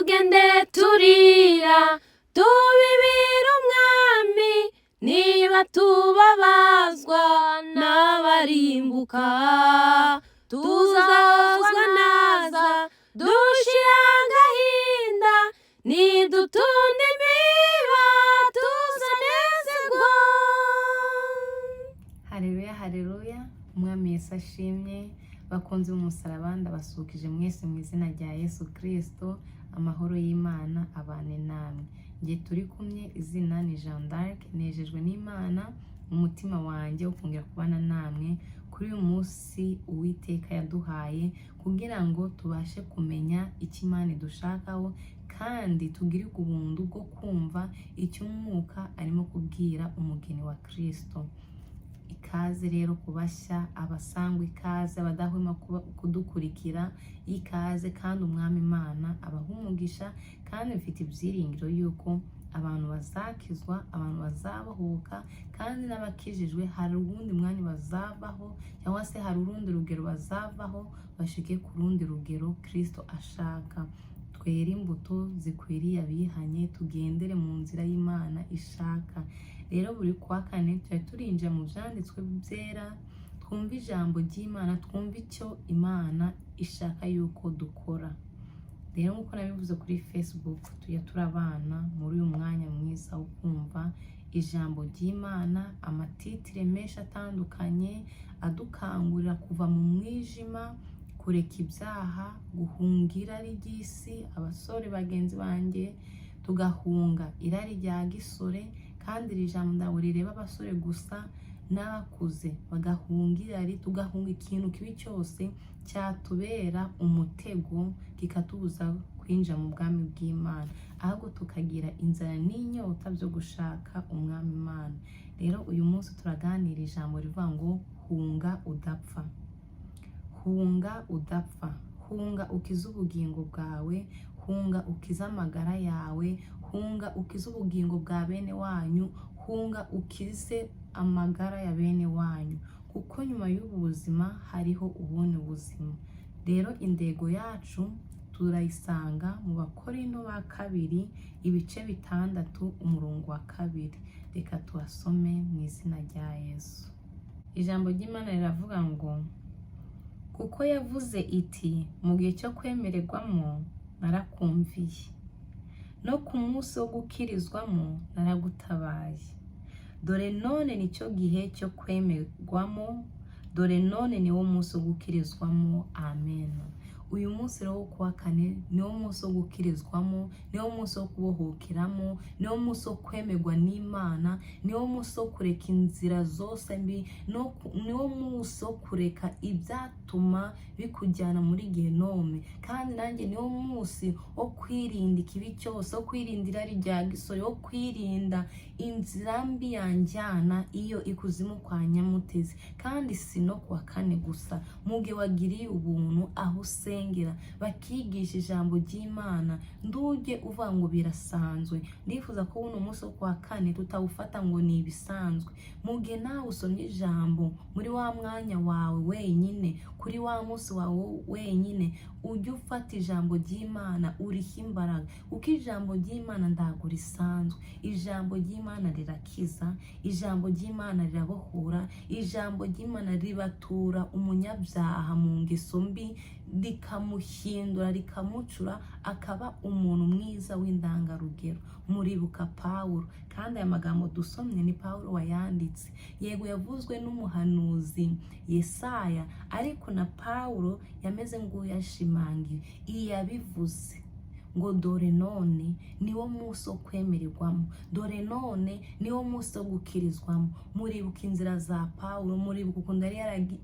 tugende turira tubibira umwami niba tubabazwa n'abarimbuka tuzahozwa naza dushira agahinda nidutunda imiba tuzanezerwa. Haleluya, haleluya. Umwami Yesu ashimye. Bakunze umusaraba ndabasuhuje mwese mu izina rya Yesu Kristo. Amahoro y'Imana abane namwe. Ngiye turi kumwe, izina ni Jeanne D'Arc. Nejejwe n'Imana mu mutima wanjye ukongera kubana namwe kuri uyu munsi Uwiteka yaduhaye kugira ngo tubashe kumenya icyo Imana idushakaho kandi tugire ubuntu bwo kumva icyo umwuka arimo kubwira umugeni wa Kristo. Ikaze rero kubashya, abasangwa ikaze, abadahwema kudukurikira ikaze, kandi umwami Imana abaha umugisha kandi bifite ibyiringiro yuko abantu bazakizwa, abantu bazabahuka, kandi n'abakijijwe hari ubundi mwanya bazavaho cyangwa se hari urundi rugero bazavaho bashike ku rundi rugero Kristo ashaka. Twere imbuto zikwiriye abihanye, tugendere mu nzira y'Imana ishaka. Rero buri kwa kane turinjira mu byanditswe byera, twumva ijambo ry'Imana, twumva icyo Imana ishaka yuko dukora. Rero nk'uko nabivuze kuri Facebook, tujya turabana muri uyu mwanya mwiza wo kumva ijambo ry'Imana, amatitire menshi atandukanye adukangurira kuva mu mwijima, kureka ibyaha, guhunga irari ry'isi. Abasore bagenzi banjye tugahunga irari rya gisore, kandi iri jambo ndawe rireba abasore gusa, n'abakuze bagahunga irari, tugahunga ikintu kibi cyose cyatubera umutego kikatubuza kwinjira mu bwami bw'Imana, ahubwo tukagira inzara n'inyota byo gushaka umwami Imana. Rero uyu munsi turaganira ijambo rivuga ngo hunga udapfa. Hunga udapfa. Hunga ukize ubugingo bwawe, hunga ukize amagara yawe, hunga ukize ubugingo bwa bene wanyu, hunga ukize amagara ya bene wanyu, kuko nyuma y'ubu buzima hariho ubundi buzima. Rero indego yacu turayisanga mu Bakorinto ba kabiri ibice 6 umurongo wa 2. Reka tuhasome mu izina rya Yesu. Ijambo ry'Imana riravuga ngo, kuko yavuze iti mu gihe cyo kwemererwamo narakumviye, no ku munsi wo gukirizwamo naragutabaye. Dore none nicyo gihe cyo kwemererwamo, dore none niwo munsi wo gukirizwamo. Amen. Uyu munsi rero wo kuwa kane niwo munsi wo gukirizwamo, niwo munsi wo kubohokeramo, niwo munsi wo kwemerwa n'Imana, niwo munsi wo kureka inzira zose mbi, niwo munsi wo kureka ibyatuma bikujyana muri Gehinomu, kandi nanjye niwo munsi wo kwirinda ikibi cyose, wo kwirinda irari rya gisore, wo kwirinda inzira mbi yanjyana iyo ikuzimu kwa Nyamutezi. Kandi si no kuwa kane gusa, muge wagiriye ubuntu aho usengera bakigisha ijambo ry'Imana, nduje uvuga ngo birasanzwe. Ndifuza ko uno munsi wo kuwa kane tutawufata ngo ni ibisanzwe. Muge nawe usomye ijambo muri wa mwanya wawe wenyine, kuri wa munsi wawe wenyine, ujye ufata ijambo ry'Imana uriha imbaraga, uko ijambo ry'Imana ntago risanzwe. Ijambo ry'Imana rirakiza, ijambo ry'Imana rirabohora, ijambo ry'Imana ribatura umunyabyaha mu ngeso mbi, rikamuhindura, rikamucura akaba umuntu mwiza w'indangarugero. Muribuka Pawulo, kandi aya magambo dusomye ni Pawulo wayanditse. Yego yavuzwe n'umuhanuzi Yesaya, ariko na Pawulo yameze nk'uyashimangiye. Yabivuze ngo dore none niwo munsi wo kwemererwamo, dore none niwo munsi wo gukirizwamo. Muribuka inzira za Pawulo, muribuka ukuntu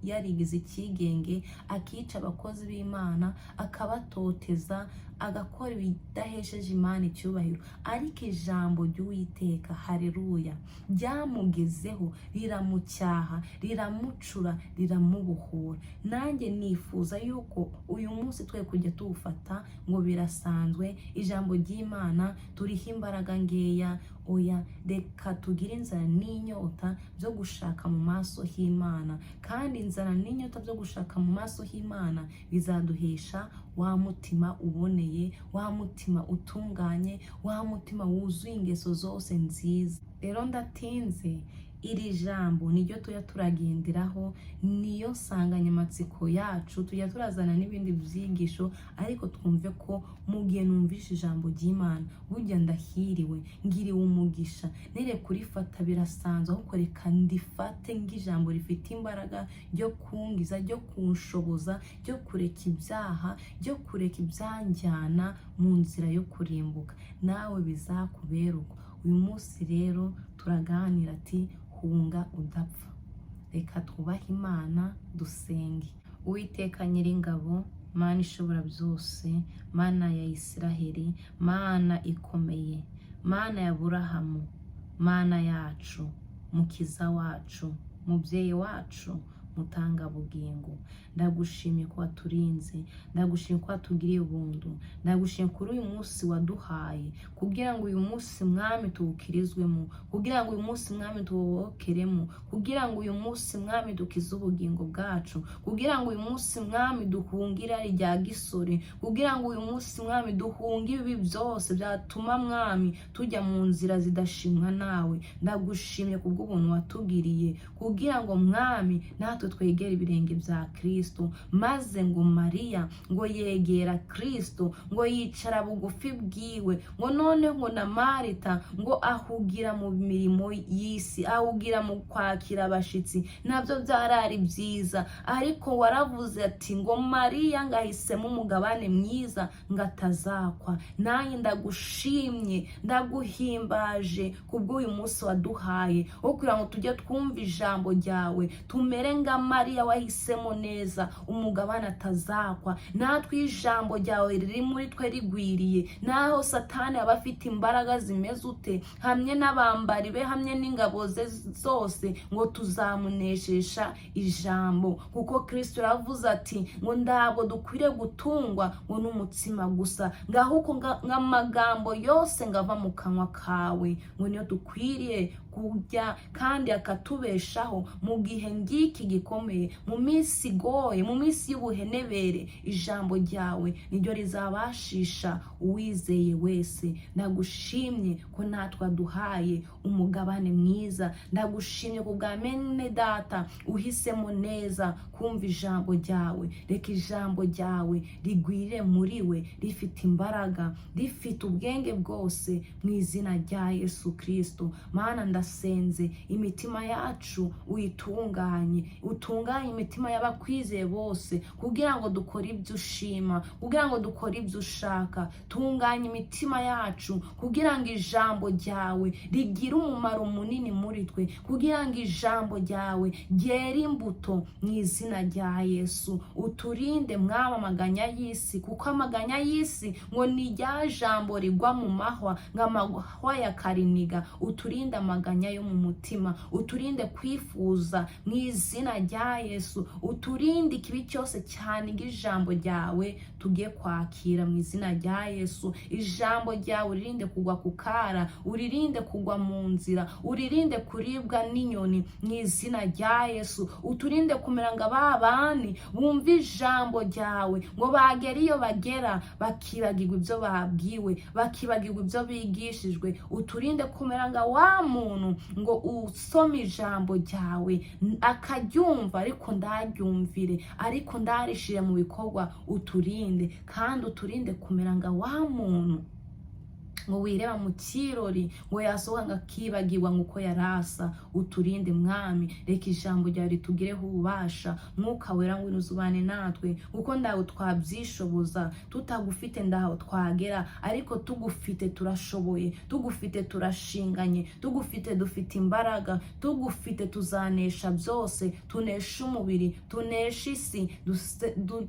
yarigize ikigenge, akica abakozi b'Imana, akabatoteza, agakora ibidahesheje Imana icyubahiro, ariko ijambo ry'Uwiteka, haleluya, ryamugezeho, riramucyaha, riramucura, riramubohora. Nanjye nifuza yuko uyu munsi twe kujya tuwufata ngo birasanzwe, dusanzwe ijambo ry'Imana turiho imbaraga ngeya. Oya, reka tugire inzara n'inyota byo gushaka mu maso h'Imana, kandi inzara n'inyota byo gushaka mu maso h'Imana bizaduhesha wa mutima uboneye, wa mutima utunganye, wa mutima wuzuye ingeso zose nziza. Rero ndatinze, iri jambo niryo tuya turagenderaho, niyo nsanganyamatsiko yacu. Tujya turazana n'ibindi byigisho, ariko twumve ko mu gihe numvishe ijambo ry'Imana burya ndahiriwe, ngiriwe umugisha. Nere kurifata birasanzwe, ahubwo reka ndifate ng'ijambo rifite imbaraga ryo kungiza, ryo kunshoboza, ryo kureka ibyaha, ryo kureka ibyanjyana mu nzira yo kurimbuka. Nawe bizakubera uko. Uyu munsi rero turaganira ati hunga udapfa. Reka twubahe Imana dusenge. Uwiteka Nyiringabo, Mana ishobora byose, Mana ya Isiraheli, Mana ikomeye, Mana ya Aburahamu, Mana yacu, Mukiza wacu, Mubyeyi wacu, Mutanga bugingo, ndagushimye ko waturinze, ndagushimye ko watugiriye ubuntu, ndagushimye kuri uyu munsi waduhaye, kugira ngo uyu munsi Mwami tuwukirizwemo, kugira ngo uyu munsi Mwami tuwokeremo, kugira ngo uyu munsi Mwami dukize ubugingo bwacu, kugira ngo uyu munsi Mwami duhungira rya gisore, kugira ngo uyu munsi Mwami duhunge ibi byose byatuma Mwami tujya mu nzira zidashimwa nawe. Ndagushimye kubw'ubuntu watugiriye, kugira ngo Mwami natwe twegera ibirenge bya Kristo, maze ngo Mariya ngo yegera Kristo, ngo yicara bugufi bwiwe, ngo none ngo na Marita ngo ahugira mu mirimo y'isi, ahugira mu kwakira abashitsi. Nabyo byarari byiza, ariko waravuze ati ngo Mariya ngahisemo umugabane mwiza ngatazakwa. Nanjye ndagushimye, ndaguhimbaje kubw'uyu munsi waduhaye, wo kugira ngo tujye twumva ijambo ryawe, tumere nga Mariya wahisemo neza umugabane atazakwa. Natwe ijambo ryawe riri muri twe rigwiriye, naho Satani aba afite imbaraga zimeze ute, hamwe n'abambari be, hamwe n'ingabo ze zose, ngo tuzamuneshesha ijambo. Kuko Kristo yavuze ati ngo ntabwo dukwiriye gutungwa ngo n'umutsima gusa, ngahuko ng'amagambo yose ngava mu kanwa kawe, ngo niyo dukwiriye kurya kandi akatubeshaho mu gihe ngiki gikomeye, mu minsi igoye, mu minsi y'ubuhenebere. Ijambo ryawe niryo rizabashisha uwizeye wese. Ndagushimye ko natwe aduhaye umugabane mwiza, ndagushimye ku bwa mene data uhisemo neza kumva ijambo ryawe. Reka ijambo ryawe rigwire muri we, rifite imbaraga, rifite ubwenge bwose, mu izina rya Yesu Kristo. Mana ndasenze imitima yacu uyitunganye, utunganye imitima y'abakwizeye bose, kugira ngo dukore ibyo ushima, kugira ngo dukore ibyo ushaka. Tunganya imitima yacu kugira ngo ijambo ryawe rigire umumaro munini muri twe, kugira ngo ijambo ryawe ryere imbuto mu izina rya Yesu. Uturinde Mwami amaganya y'isi, kuko amaganya y'isi ngo ni rya jambo rigwa mu mahwa, nk'amahwa ya kariniga. Uturinde amaganya yo mu mutima, uturinde kwifuza mu izina rya Yesu. Uturinde ikibi cyose cyane ng'ijambo ryawe tugiye kwakira mu izina rya Yesu. Ijambo ryawe uririnde kugwa ku kara, uririnde kugwa mu nzira, uririnde kuribwa n'inyoni mu izina rya Yesu. Uturinde kumera ngo ababani bumva ijambo ryawe, ngo bagera iyo bagera bakibagirwa ibyo babwiwe, bakibagirwa ibyo bigishijwe. Uturinde kumera ngo wa muntu ngo usome ijambo ryawe akaryumva ariko ndaryumvire, ariko ndarishire mu bikorwa. Uturinde, kandi uturinde kumera ngo wa muntu ngo wireba mu kirori ngo yasohoka ngakibagirwa nguko yarasa. Uturinde Mwami, reka ijambo ryawe ritugireho ububasha. Mwuka wera ngo uzubane natwe, kuko ndawe twabyishoboza, tutagufite ndaho twagera, ariko tugufite turashoboye, tugufite turashinganye, tugufite dufite imbaraga, tugufite tuzanesha byose. Tunesha umubiri, tunesha isi,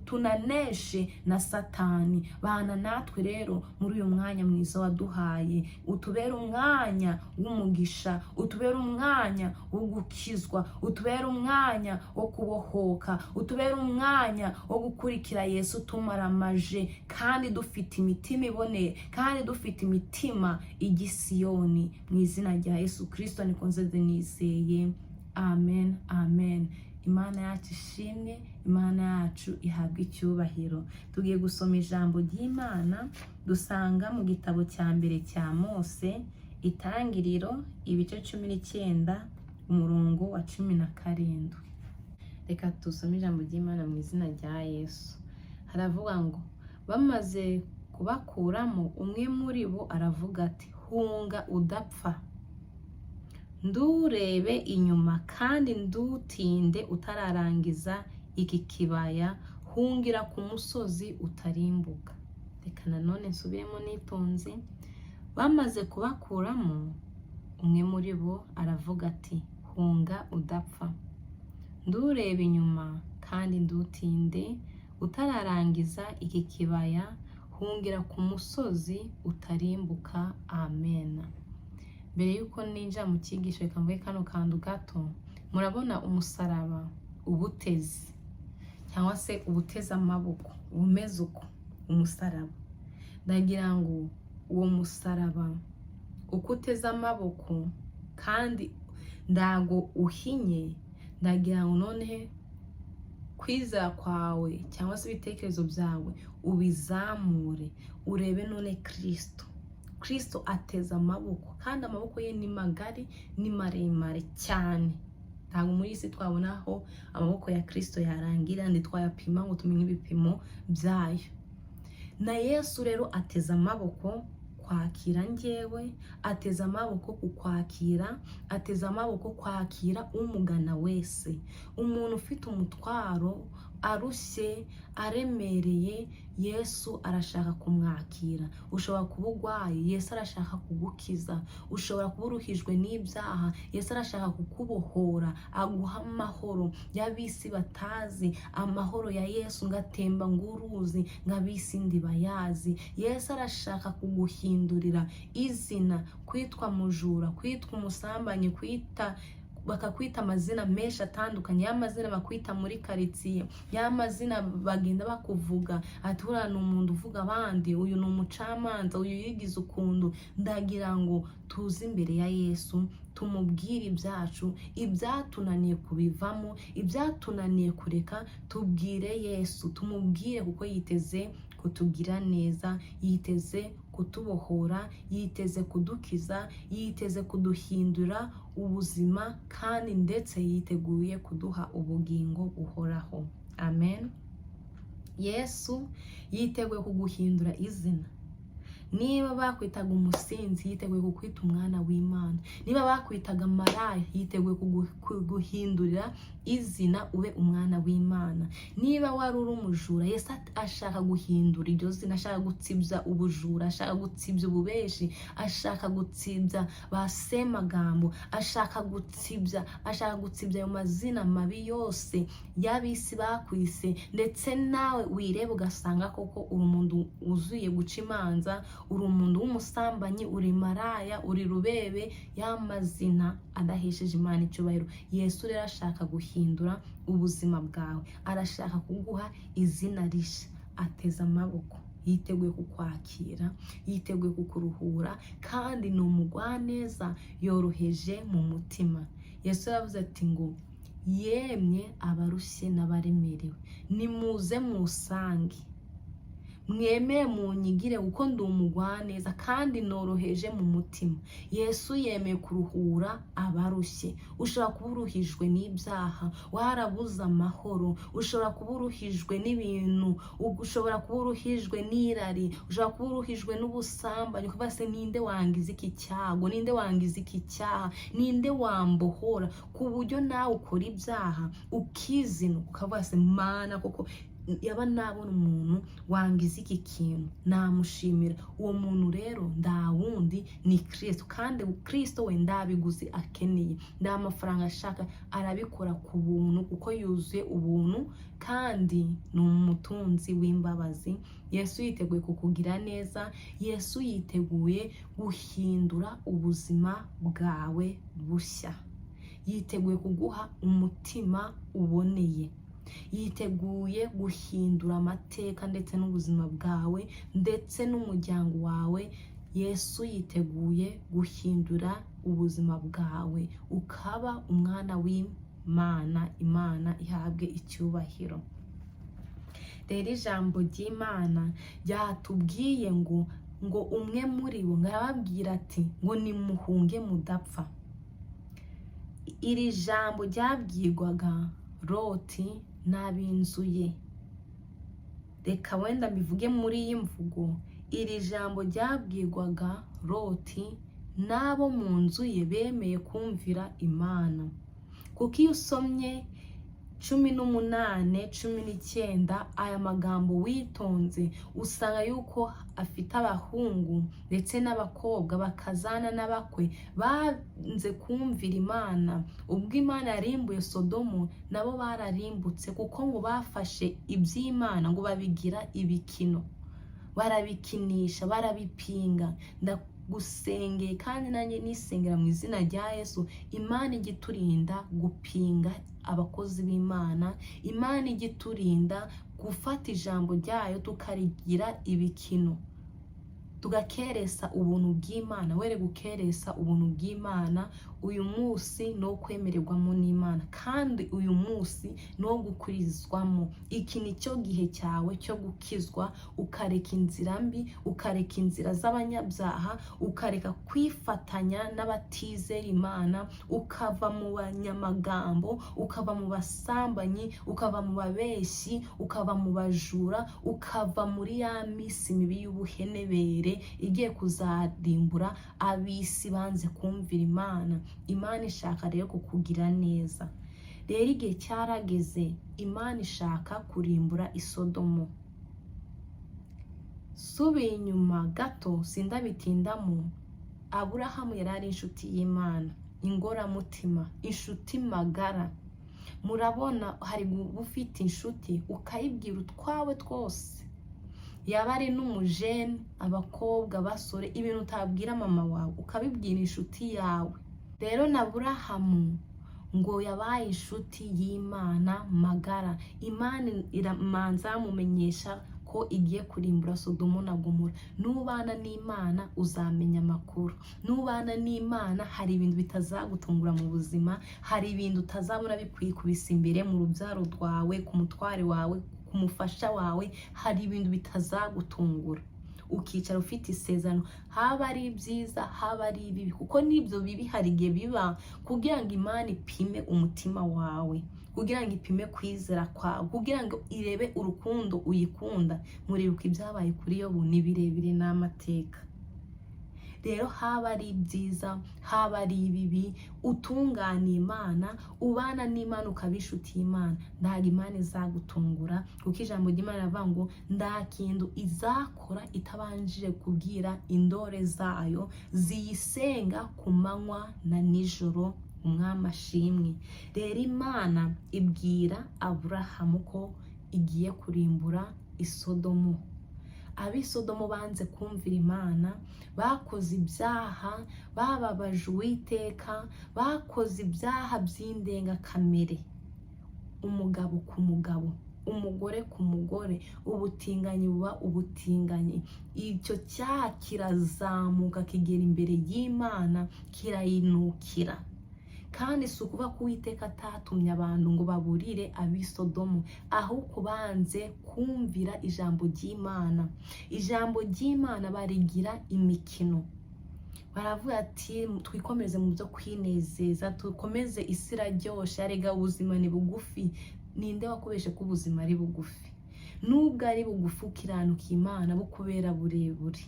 tunaneshe na Satani. Bana natwe rero muri uyu mwanya mwiza wa waduhaye, utubere umwanya w'umugisha, utubere umwanya wo gukizwa, utubere umwanya wo kubohoka, utubere umwanya wo gukurikira Yesu tumaramaje, kandi dufite imitima iboneye, kandi dufite imitima igisiyoni. Mu izina rya Yesu Kristo nikonze nizeye, amen, amen. Imana yacu ishimwe, Imana yacu ihabwa icyubahiro. Tugiye gusoma ijambo ry'Imana dusanga mu gitabo cya mbere cya Mose, Itangiriro ibice 19 umurongo wa 17. Reka tusome ijambo ry'Imana mu izina rya Yesu. Haravuga ngo, bamaze kubakuramo, umwe muri bo aravuga ati, hunga udapfa, ndurebe inyuma kandi ndutinde utararangiza iki kibaya, hungira ku musozi utarimbuka. Reka nanone nsubiremo nitonze. Bamaze kubakuramo, umwe muri bo aravuga ati, hunga udapfa, ndurebe inyuma kandi ndutinde utararangiza iki kibaya, hungira ku musozi utarimbuka. Amen. Mbere yuko ninja mu cyigisho, reka mvuge kano kantu gato. Murabona umusaraba ubutezi, cyangwa se ubuteza amaboko, umeze uko umusaraba. Ndagira ngo uwo musaraba uko uteza amaboko kandi ndago uhinye, ndagira ngo none kwizera kwawe cyangwa se ibitekerezo byawe ubizamure, urebe none Kristo ateza amaboko, kandi amaboko ye ni magari, ni maremare cyane. Ntabwo muri isi twabonaho amaboko ya Kristo yarangira ndi twayapima ngo tumenye ibipimo byayo. Na Yesu rero ateza amaboko kwakira njyewe, ateza amaboko kukwakira, ateza amaboko kwakira umugana wese. Umuntu ufite umutwaro, arushye, aremereye, Yesu arashaka kumwakira. Ushobora kuba urwaye, Yesu arashaka kugukiza. Ushobora kuba uruhijwe n'ibyaha, Yesu arashaka kukubohora, aguha amahoro y'abisi batazi, amahoro ya Yesu ngatemba nguruzi ngabisi ndibayazi. Yesu arashaka kuguhindurira izina, kwitwa mujura, kwitwa umusambanyi, bakakwita amazina menshi atandukanye, y'amazina bakwita muri karitsiye, y'amazina bagenda bakuvuga ati uriya ni umuntu uvuga abandi, uyu ni umucamanza, uyu yigize ukundu. Ndagira ngo tuze imbere ya Yesu, tumubwire ibyacu, ibyatunaniye kubivamo, ibyatunaniye kureka, tubwire Yesu, tumubwire kuko yiteze kutugira neza, yiteze kutubohora, yiteze kudukiza, yiteze kuduhindura ubuzima, kandi ndetse yiteguye kuduha ubugingo buhoraho. Amen. Yesu yiteguye kuguhindura izina. Niba bakwitaga umusinzi, yiteguye kukwita umwana w'Imana. Niba bakwitaga maraya, yiteguye kuguhindurira izina ube umwana w'Imana. Niba wari uri umujura, Yesu ashaka guhindura iryo zina, ashaka gutsibya ubujura, ashaka gutsibya ububeshi, ashaka gutsibya basemagambo, ashaka gutsibya ayo mazina mabi yose y'abisi bakwise. Ndetse nawe wireba ugasanga koko uri umuntu wuzuye guca imanza, uri umuntu w'umusambanyi, uri maraya, uri rubebe, y'amazina adahesheje Imana icyubahiro. Yesu rero ashaka guhindura ubuzima bwawe, arashaka kuguha izina rishya. Ateza amaboko, yiteguye kukwakira, yiteguye kukuruhura, kandi ni umugwaneza, yoroheje mu mutima. Yesu yavuze ati ngo, yemwe abarushye n'abaremerewe, nimuze musange, mwemere munyigire kuko ndi umugwaneza kandi noroheje mu mutima. Yesu yemeye kuruhura abarushye. Ushobora kuba uruhijwe n'ibyaha, warabuze amahoro, ushobora kuba uruhijwe n'ibintu, ushobora kuba uruhijwe n'irari, ushobora kuba uruhijwe n'ubusambanyi. Kuva se ninde wangiza iki cyago, ninde wangiza iki cyaha, ninde wambohora, ku buryo nawe ukora ibyaha ukizina ukavuga se Mana koko yaba nabona umuntu wangiza iki kintu namushimira. Uwo muntu rero nda wundi ni Kristo, kandi Kristo we ndabiguzi akeneye, nda amafaranga ashaka, arabikora ku buntu kuko yuzuye ubuntu kandi ni umutunzi w'imbabazi. Yesu yiteguye kukugira neza, Yesu yiteguye guhindura ubuzima bwawe bushya, yiteguye kuguha umutima uboneye, yiteguye guhindura amateka ndetse n'ubuzima bwawe ndetse n'umuryango wawe. Yesu yiteguye guhindura ubuzima bwawe ukaba umwana w'Imana, Imana ihabwe icyubahiro. Rero ijambo ry'Imana ryatubwiye ngo umwe muri bo ngarababwira ati ngo nimuhunge mudapfa. Iri jambo ryabwirwaga Loti n'ab'inzu ye. Reka wenda mbivuge muri iyi mvugo, iri jambo ryabwirwaga Loti n'abo mu nzu ye bemeye kumvira Imana. Kuko iyo usomye 18, 19 aya magambo witonze usanga yuko afite abahungu ndetse n'abakobwa bakazana n'abakwe banze kumvira Imana. Ubwo Imana yarimbuye Sodomu nabo bararimbutse, kuko ngo bafashe iby'Imana ngo babigira ibikino, barabikinisha, barabipinga. Ndagusengeye kandi nanjye nisengera mu izina rya Yesu, Imana igiturinda gupinga abakozi b'Imana, Imana igiturinda gufata ijambo ryayo tukarigira ibikino, tugakeresa ubuntu bw'Imana. Were gukeresa ubuntu bw'Imana, uyu munsi no kwemererwamo n'Imana, kandi uyu munsi no gukirizwamo. Iki ni cyo gihe cyawe cyo gukizwa, ukareka inzira mbi, ukareka inzira z'abanyabyaha, ukareka kwifatanya n'abatizera Imana, ukava mu banyamagambo, ukava mu basambanyi, ukava mu babeshyi, ukava mu bajura, ukava muri ya misi mibi y'ubuhenebere igiye kuzarimbura ab'isi banze kumvira Imana. Imana ishaka rero kukugira neza. Rero igihe cyarageze, Imana ishaka kurimbura Isodomu. Subiye inyuma gato sindabitindamo, Aburahamu yari ari inshuti y'Imana, ingoramutima, inshuti magara. Murabona hari ufite inshuti ukayibwira utwawe twose, yaba ari n'umujene, abakobwa, basore, ibintu utabwira mama wawe ukabibwira inshuti yawe. Rero na Aburahamu ngo yabaye inshuti y'Imana magara. Imana iramanza mumenyesha ko igiye kurimbura Sodomu na Gomora. Nubana n'Imana uzamenya amakuru, nubana n'Imana hari ibintu bitazagutungura mu buzima, hari ibintu utazabona bikwikubisa imbere mu rubyaro rwawe, ku mutware wawe, ku mufasha wawe, hari ibintu bitazagutungura. Ukicara ufite isezerano, haba ari byiza haba ari bibi, kuko nibyo bibi hari igihe biba kugira ngo Imana ipime umutima wawe, kugira ngo ipime kwizera kwawe, kugira ngo irebe urukundo uyikunda. Muribuka ibyabaye kuri Yobu ni birebire n'amateka. Rero haba ari byiza haba ari bibi, utunganiye Imana, ubana n'Imana, ukabishuti y'Imana, ntabwo Imana izagutungura. Kuko ijambo ry'Imana rivuga ngo nta kintu izakora itabanjije kubwira indore zayo ziyisenga ku manywa na nijoro. Umwami ashimwe. Rero Imana ibwira Aburahamu ko igiye kurimbura Isodomu. Ab'isodomu banze kumvira Imana, bakoze ibyaha, bababaje Uwiteka, bakoze ibyaha by'indengakamere, umugabo ku mugabo, umugore ku mugore, ubutinganyi buba ubutinganyi. Icyo cyaha kirazamuka kigera imbere y'Imana, kirayinukira. Kandi si ukuvuga ko Uwiteka atatumye abantu ngo baburire ab'isodomu, ahubwo banze kumvira ijambo ry'Imana. Ijambo ry'Imana barigira imikino, baravuga ati twikomeze mu byo kwinezeza, dukomeze isi iraryoshe, arega ubuzima ni bugufi. Ninde wakubeshe ko ubuzima ari bugufi? Nubwo ari bugufi ukiranuka Imana bukubera burebure.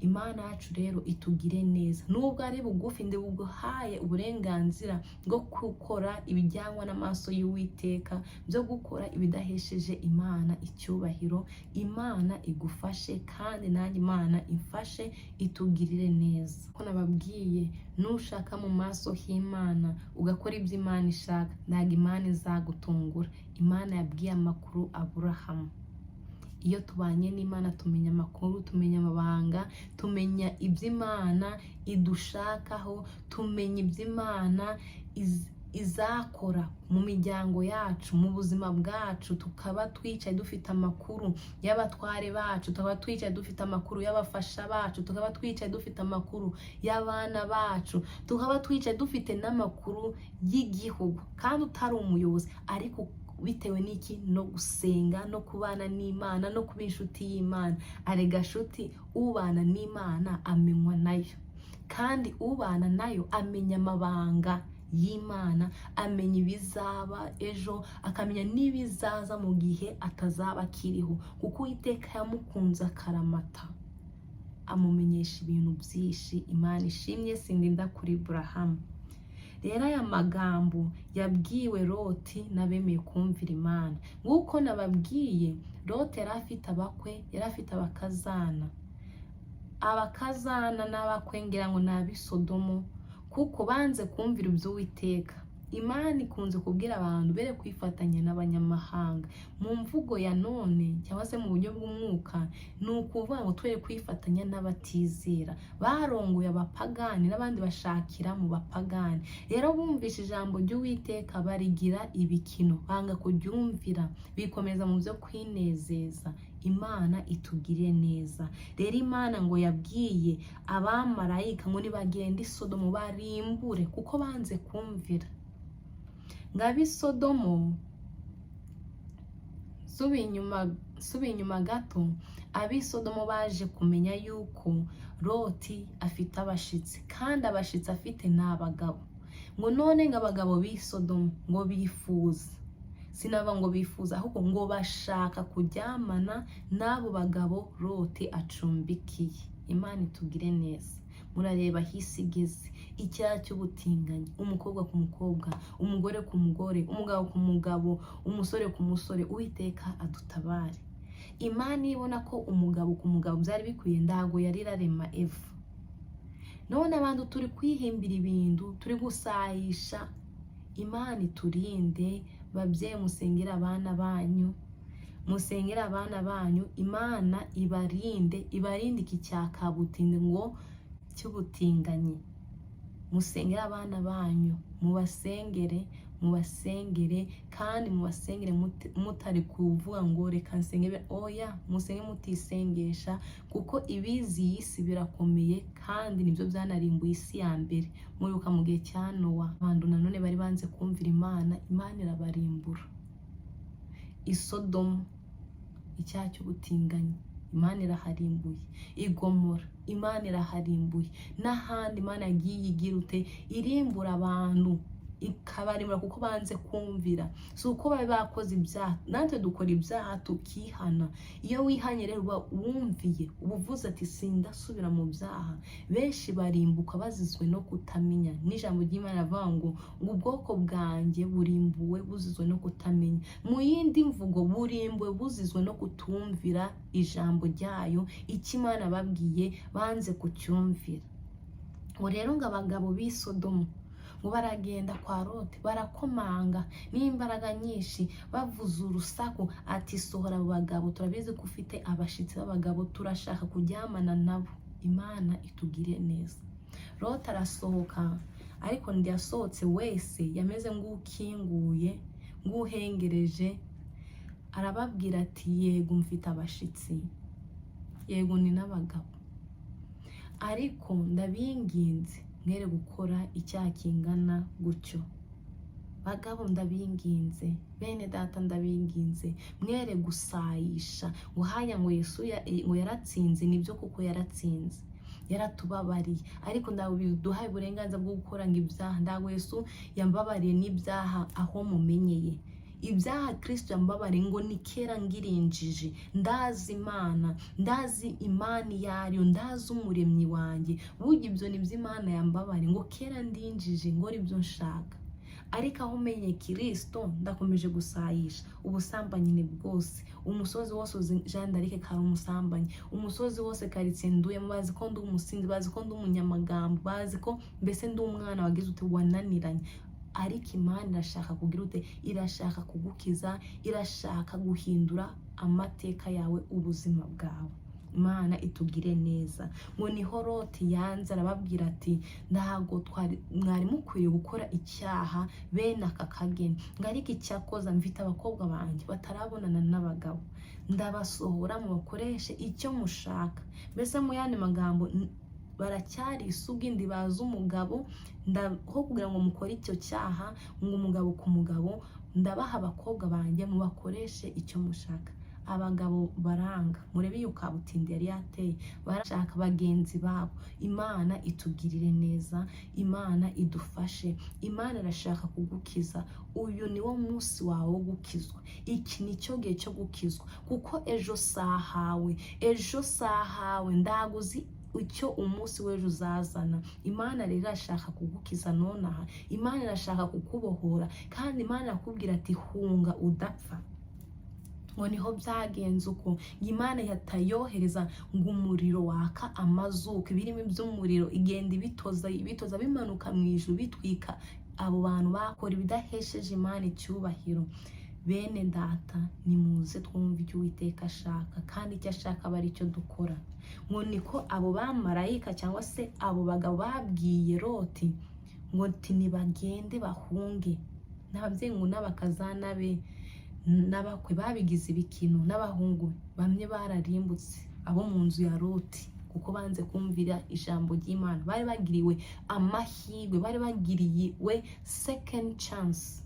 Imana yacu rero itugire neza, nubwo ari bugufi ndi buguhaye uburenganzira bwo gukora ibijyanwa n'amaso y'Uwiteka, byo gukora ibidahesheje Imana icyubahiro. Imana igufashe kandi nanjye Imana imfashe itugirire neza. Ko nababwiye, nushaka mu maso h'Imana ugakora ibyo Imana ishaka, ntabwo Imana izagutungura. Imana yabwiye amakuru Aburahamu. Iyo tubanye n'Imana tumenya amakuru, tumenya amabanga, tumenya ibyo Imana idushakaho, tumenya ibyo Imana izakora mu miryango yacu, mu buzima bwacu. Tukaba twicaye dufite amakuru y'abatware bacu, tukaba twicaye dufite amakuru y'abafasha bacu, tukaba twicaye dufite amakuru y'abana bacu, tukaba twicaye dufite n'amakuru y'igihugu. Kandi utari umuyobozi, ariko bitewe n'iki? No gusenga, no kubana n'Imana, no kuba inshuti y'Imana. Arega shuti, ubana n'Imana amenywa nayo, kandi ubana nayo amenya amabanga y'Imana, amenya ibizaba ejo, akamenya n'ibizaza mu gihe atazaba akiriho, kuko Uwiteka yamukunze akaramata, amumenyesha ibintu byinshi. Imana ishimye. Sindinda kuri Aburahamu. Rero aya magambo yabwiwe Loti n'abemeye kumvira Imana. Nk'uko nababwiye, Loti yari afite abakwe, yari afite abakazana. Abakazana n'abakwe ngira ngo ni ab'i Sodomu, kuko banze kumvira iby'Uwiteka. Imana ikunze kubwira abantu bere kwifatanya n'abanyamahanga. Mu mvugo ya none cyangwa se mu buryo bw'umwuka, ni ukuvuga ngo twere kwifatanya n'abatizera. Barongoye abapagani n'abandi bashakira mu bapagani. Rero bumvishe ijambo ry'Uwiteka barigira ibikino, banga kuryumvira, bikomeza mu byo kwinezeza. Imana itugire neza. Rero Imana ngo yabwiye abamarayika ngo nibagende i Sodomu barimbure, kuko banze kumvira. Ngab'i Sodomu, subi inyuma gato, ab'i Sodomu baje kumenya yuko Loti afite abashitsi, kandi abashitsi afite n'abagabo. Ngo none ngo abagabo b'i Sodomu ngo bifuza, sinava ngo bifuza, ahubwo ngo bashaka kuryamana n'abo bagabo Loti acumbikiye. Imana itugire neza. Murareba hisi igeze, icyaha cy'ubutinganyi, umukobwa ku mukobwa, umugore ku mugore, umugabo ku mugabo, umusore ku musore. Uwiteka adutabare. Imana ibona ko umugabo ku mugabo byari bikwiye, ndago yari irarema Eva. None abantu turi kwihimbira ibintu, turi gusayisha. Imana iturinde. Babyeyi, musengera abana banyu, musengera abana banyu. Imana ibarinde iki cyakabutinde ngo cy'ubutinganyi. Musengera abana banyu, mubasengere kandi mubasengere mutari kuvuga ngo reka nsenge. Oya, musenge mutisengesha, kuko ibizi y'isi birakomeye, kandi nibyo byanarimbuye isi ya mbere. Muribuka mu gihe cya Nowa, abantu nanone bari banze kumvira Imana, Imana irabarimbura. I Sodomu, icyaha cy'ubutinganyi, Imana iraharimbuye. Igomora, Imana iraharimbuye. N'ahandi Imana yagiye igira ute? Irimbura abantu, ikabarimbura kuko banze kumvira. Si uko bari bakoze ibyaha, natwe dukora ibyaha tukihana. Iyo wihanye rero uba wumviye, uba uvuze ati sindasubira mu byaha. Benshi barimbuka bazizwe no kutamenya. N'ijambo ry'Imana rivuga ngo ubwoko bwanjye burimbuwe buzizwe no kutamenya. Mu yindi mvugo, burimbuwe buzizwe no kutumvira ijambo ryayo. Icyo Imana babwiye banze kucyumvira. Ngo rero ngo abagabo b'i Sodomu ngo baragenda kwa Loti, barakomanga n'imbaraga nyinshi, bavuza urusaku ati sohora abo bagabo, turabizi ko ufite abashitsi b'abagabo, turashaka kuryamana nabo. Imana itugire neza. Loti arasohoka, ariko ndiyasohotse wese yameze ng'ukinguye, ng'uhengereje. Arababwira ati yego mfite abashitsi, yego ni n'abagabo, ariko ndabinginze mwere gukora icyaha kingana gutyo. Bagabo ndabinginze, bene data ndabinginze, mwere gusayisha. Ngo haya ngo Yesu ngo yaratsinze, nibyo kuko yaratsinze, yaratubabariye, ariko ndabiduhaye uburenganzira bwo gukora ngo ibyaha. Ndago Yesu yambabariye n'ibyaha aho mumenyeye. ibyaha Kristo yambabare ngo ni kera ngirinjije, ndazi Imana, ndazi Imana yayo, ndazi umuremyi wanjye, burya ibyo ni Imana yambabare ngo kera ndinjije ngo ibyo nshaka. Ariko aho umenye Kristo ndakomeje gusayisha ubusambanyi ni bwose, umusozi wose Jeanne D'Arc kari umusambanyi, umusozi wose karitsenduye, bazi ko ndi umusinzi, bazi ko ndi umunyamagambo, bazi ko mbese ndi umwana wagize ute wananiranye. Ariko Imana irashaka kugira ute, irashaka kugukiza, irashaka guhindura amateka yawe, ubuzima bwawe. Imana itugire neza. Ngo niho Loti yanze arababwira ati ntago mwari mukwiriye gukora icyaha bene aka kageni, ngo ariko icyakoza mfite abakobwa banjye batarabonana n'abagabo, ndabasohora mu bakoreshe icyo mushaka. Mbese mu yandi magambo baracyari isugi ndi baza umugabo, ho kugira ngo mukore icyo cyaha ngo umugabo ku mugabo, ndabaha abakobwa banjye mu bakoreshe icyo mushaka. Abagabo baranga, murebe iyo kabutindi yari yateye, barashaka bagenzi babo. Imana itugirire neza, Imana idufashe, Imana irashaka kugukiza. Uyu ni wo munsi wawe wo gukizwa, iki ni cyo gihe cyo gukizwa, kuko ejo sahawe, ejo sahawe ndaguzi icyo umunsi w'ejo uzazana. Imana rero irashaka kugukiza nonaha, Imana irashaka kukubohora, kandi Imana irakubwira ati hunga udapfa. Ngo niho byagenze uko Imana yatayohereza ngo umuriro waka amazuku, ibirimo by'umuriro igenda ibitoza bimanuka mu ijuru bitwika abo bantu bakora ibidahesheje Imana icyubahiro. Bene data nimuze twumve icyo Uwiteka ashaka, kandi icyo ashaka aba ari cyo dukora. Ngo niko abo bamarayika cyangwa se abo bagabo babwiye Loti ngo nibagende bahunge, n'ababyeyi ngo n'abakazana be n'abakwe babigize ibikino, n'abahungu bamwe bararimbutse abo mu nzu ya Loti, kuko banze kumvira ijambo ry'Imana. Bari bagiriwe amahirwe, bari bagiriwe second chance,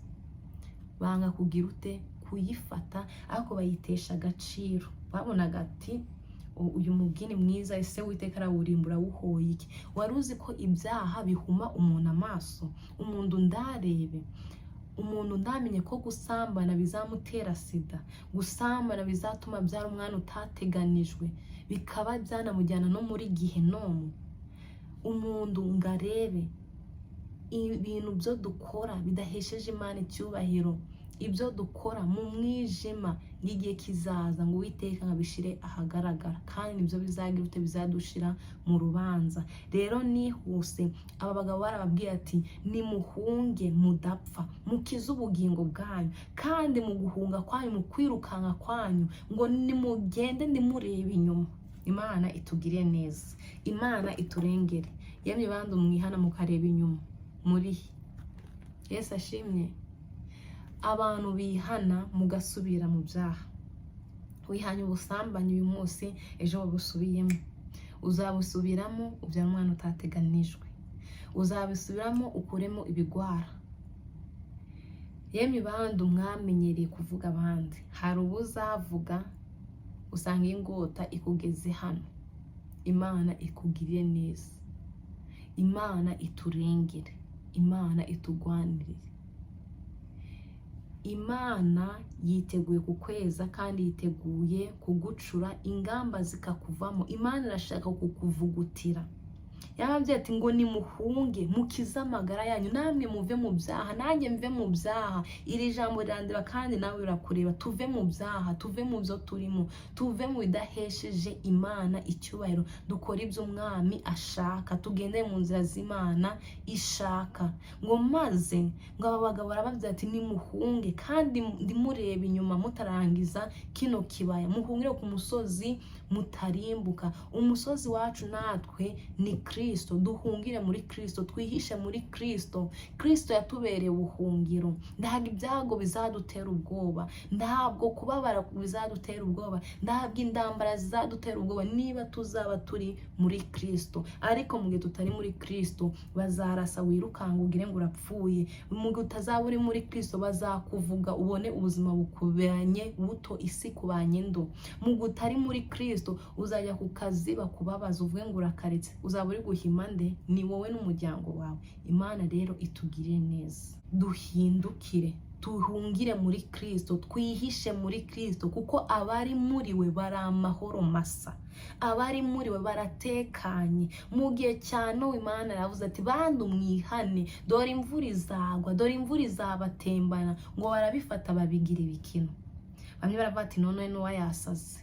banga kugira ute kuyifata, ariko bayitesha agaciro. Babonaga ati uyu mugini mwiza, ese Uwiteka arawurimbura wuhoye iki? Wari uzi ko ibyaha bihuma umuntu amaso? Umuntu ndarebe, umuntu ndamenye ko gusambana bizamutera sida, gusambana bizatuma byara umwana utateganijwe, bikaba byanamujyana no muri gihe nomu. Umuntu ngarebe ibintu byo dukora bidahesheje Imana icyubahiro, ibyo dukora mu mwijima, n'igihe kizaza ngo Uwiteka nkabishire ahagaragara, kandi nibyo bizagira ute, bizadushira mu rubanza. Rero nihuse aba bagabo barababwiye ati nimuhunge mudapfa, mukize ubugingo bwanyu, kandi mu guhunga kwanyu, mu kwirukanka kwanyu, ngo nimugende ndimureba inyuma. Imana itugire neza, Imana iturengere. Yemwe bandi mwihana mukareba inyuma muri Yesu ashimye. Abantu bihana mugasubira mu byaha. Wihanye ubusambanyi uyu munsi, ejo wabusubiyemo, uzabusubiramo ubyara umwana utateganijwe, uzabisubiramo ukuremo ibigwara. Yemwe bandi mwamenyereye kuvuga abandi, hari ubuzavuga usanga ingota ikugeze hano. Imana ikugirire neza, Imana iturengere, Imana itugwanirire. Imana yiteguye kukweza, kandi yiteguye kugucura ingamba zikakuvamo. Imana irashaka kukuvugutira. Yababwiye ati ngo nimuhunge mukize amagara yanyu, namwe muve mu byaha, nanjye mve mu byaha. Iri jambo rirandira kandi nawe urakureba. Tuve mu byaha, tuve mu byo turimo, tuve mu bidahesheje Imana icyubahiro, dukora ibyo umwami ashaka, tugende mu nzira z'Imana ishaka. Ngo maze ngo aba bagabo barababwira ati nimuhunge, kandi ndimureba inyuma mutarangiza kino kibaya, muhungire ku musozi mutarimbuka. Umusozi wacu natwe ni Kristo, duhungire muri Kristo, twihishe muri Kristo. Kristo yatubereye ubuhungiro. Ntabwo ibyago bizadutera ubwoba, ntabwo kubabara bizadutera ubwoba, ntabwo indambara zizadutera ubwoba niba tuzaba turi muri Kristo. Ariko mu gihe tutari muri Kristo bazarasa wirukanga ugire ngo urapfuye. Mu gihe utazaba uri muri Kristo bazakuvuga ubone ubuzima bukubanye buto, isi kubanye ndo. Mu gihe utari muri Kristo uzajya ku kazi bakubabaza uvuge ngo urakaretse, uzaba uri guhima nde? Ni wowe n'umuryango wawe. Imana rero itugire neza, duhindukire tuhungire muri Kristo, twihishe muri Kristo, kuko abari muri we bari amahoro masa, abari muri we baratekanye. Mu gihe cya Nowa Imana yavuze ati bantu mwihane, dore imvura izagwa, dore imvura izabatembana, ngo barabifata babigira ibikino. Bamwe baravuga ati none Nowa yasaze,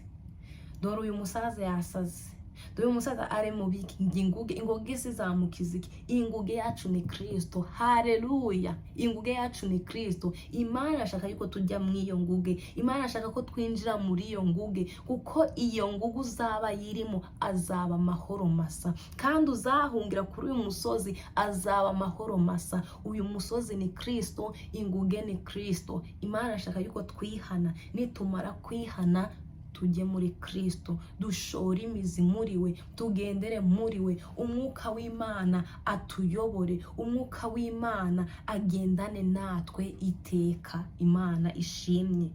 dore uyu musaza yasaze, dore uyu musaza ari mu inguge, inguge zizamukiza iki? Inguge yacu ni Kristo. Haleluya! Inguge yacu ni Kristo. Imana ashaka yuko tujya mu iyo nguge, Imana ashaka ko twinjira muri iyo nguge, kuko iyo nguge uzaba yirimo azaba amahoro masa, kandi uzahungira kuri uyu musozi azaba amahoro masa. Uyu musozi ni Kristo, inguge ni Kristo. Imana ashaka yuko twihana, nitumara kwihana tujye muri Kristo, dushore imizi muri we, tugendere muri we, umwuka w'Imana atuyobore, umwuka w'Imana agendane natwe iteka. Imana ishimye.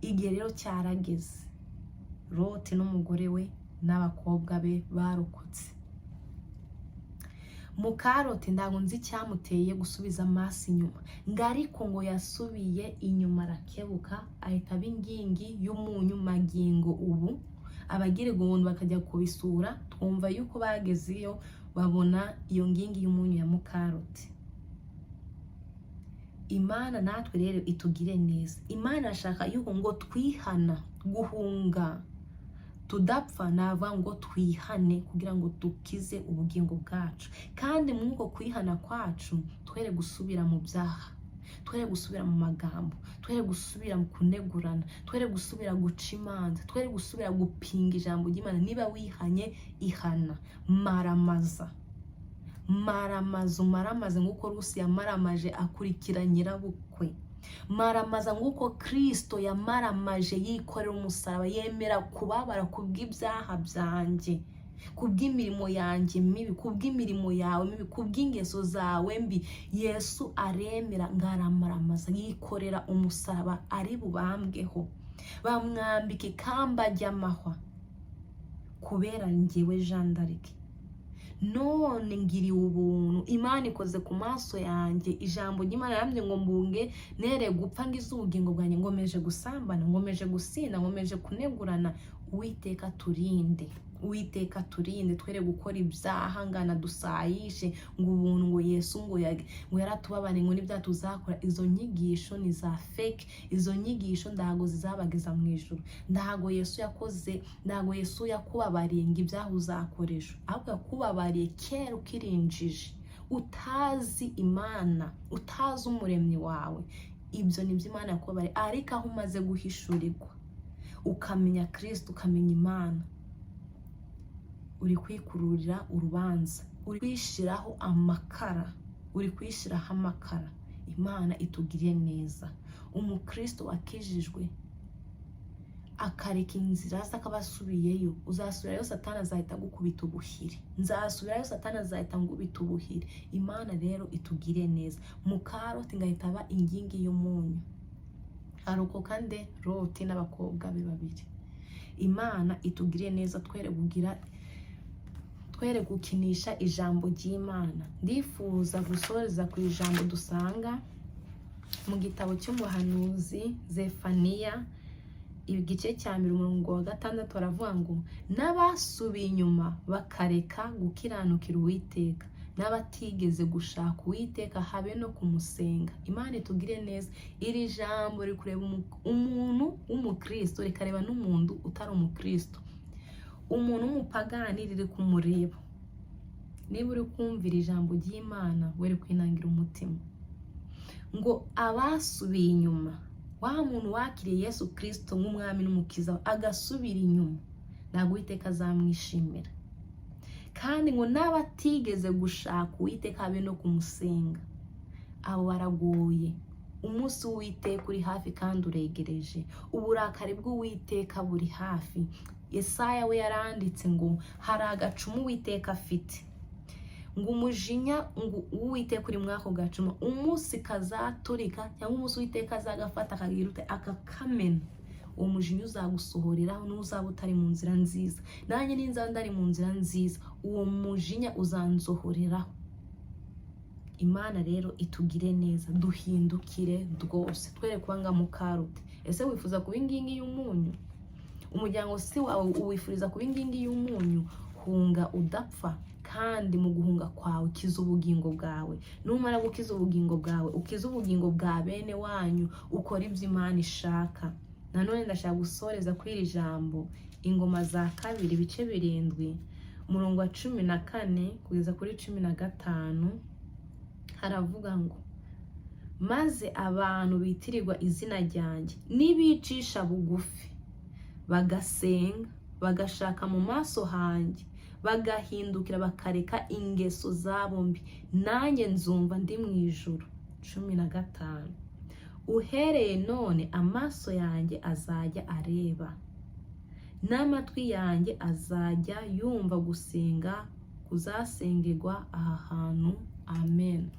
Igihe rero cyarageze, Loti n'umugore we n'abakobwa be barokotse. Mukaroti ndago nzi cyamuteye gusubiza amaso inyuma, ngariko ngo yasubiye inyuma arakebuka, ahita bingingi y'umunyu magingo. Ubu abagire guhundu bakajya kubisura, twumva yuko bagezeyo babona iyo ngingi y'umunyu ya Mukaroti. Imana natwe rero itugire neza. Imana ashaka yuko ngo twihana, guhunga, tudapfa, nava ngo twihane kugira ngo dukize ubugingo bwacu. Kandi mwuko kwihana kwacu twere gusubira mu byaha, twere gusubira mu magambo, twere gusubira mu kunegurana, twere gusubira guca imanza, twere gusubira gupinga ijambo ry'Imana. Niba wihanye, ihana, maramaza, maramaze nguko Rusi yamaramaje akurikira nyirabukwe. Maramaza nguko Kristo yamaramaje yikorera umusaraba, yemera kubabara kubw'ibyaha byanjye, kubw'imirimo yanjye mibi, kubw'imirimo yawe mibi, kubw'ingeso zawe mbi. Yesu aremera ngaramaramaza, yikorera umusaraba ari bubambweho, bamwambika ikamba ry'amahwa kubera njyewe Jeanne D'Arc. None ngiriwe ubuntu, Imana ikoze ku maso yanjye. Ijambo ry'Imana yambye ngo mbunge nere gupfa ngize ubugingo bwanjye, ngomeje gusambana, ngomeje gusinda, ngomeje kunegurana. Uwiteka turinde, Uwiteka turinde, twere gukora ibyaha ngana dusayishe ngo ubuntu ngo Yesu ngo yaratubabane ngo nibya tuzakora. Izo nyigisho ni za fake, izo nyigisho ndago zizabageza mu ijuru. Ndago Yesu yakoze, ndago Yesu yakubabariye ngo ibyaha uzakoresha, ahubwo yakubabariye kera ukirinjije, utazi Imana, utazi umuremyi wawe. Ibyo nibyo Imana yakubabariye. Ariko aho umaze guhishurirwa, ukamenya Kristo, ukamenya Imana, uri kwikururira urubanza, uri kwishiraho amakara, uri kwishiraho amakara. Imana itugiriye neza. Umukristo akijijwe akareka inzira ze akabasubiyeyo, uzasubirayo Satani azahita gukubita ubuhiri, nzasubirayo Satani azahita ngubita ubuhiri. Imana rero itugiriye neza. Mukaroti ngahita aba ingingi y'umunyu, arokoka nde? Loti n'abakobwa be babiri. Imana itugiriye neza, twere gukinisha ijambo ry'Imana. Ndifuza gusoreza ku ijambo dusanga mu gitabo cy'umuhanuzi Zefaniya, igice cya 6 baravuga ngo n'abasubiye inyuma bakareka gukiranukira Uwiteka, n'abatigeze gushaka Uwiteka habe no kumusenga. Imana itugire neza. Iri jambo rikureba umuntu w'umukristo, rikareba n'umuntu utari umukristo. Umuntu w'umupagani riri kumureba. Niba uri kumvira ijambo ry'Imana, were kwinangira umutima ngo abasubiye inyuma, wa muntu wakiriye Yesu Kristo nk'umwami n'umukiza agasubira inyuma, ntabwo Uwiteka azamwishimira. Kandi ngo n'abatigeze gushaka Uwiteka habe no kumusenga, abo baragoye. Umunsi w'Uwiteka uri hafi kandi uregereje, uburakari bw'Uwiteka buri hafi. Yesaya we yaranditse ngo hari agacumu Uwiteka afite, ngo umujinya ngo Uwiteka uri mwako gacuma, umunsi kazaturika cyangwa umunsi Uwiteka azagafata akagira ute akakamena, uwo mujinya uzagusohoreraho n'uzaba utari mu nzira nziza. Nanjye ninza ndari mu nzira nziza, uwo mujinya uzanzohoreraho. Imana rero itugire neza, duhindukire rwose twere kwanga mukarute. Ese wifuza kuba ingingi y'umunyu? Umuryango si wawe uwifuriza kuba ingingi y'umunyu? Hunga udapfa, kandi mu guhunga kwawe ukiza ubugingo bwawe. Numara gukiza ubugingo bwawe, ukiza ubugingo bwa bene wanyu, ukora ibyo Imana ishaka. Nanone ndashaka gusoreza kw'iri jambo Ingoma za kabiri ibice 7 umurongo wa 14 kugeza kuri 15 haravuga ngo, maze abantu bitirirwa izina ryanjye nibicisha bugufi bagasenga bagashaka mu maso hanjye bagahindukira bakareka ingeso zabo mbi, nanjye nzumva ndi mu ijuru. 15 uhereye none amaso yanjye azajya areba n'amatwi yanjye azajya yumva gusenga kuzasengerwa aha hantu. Amen.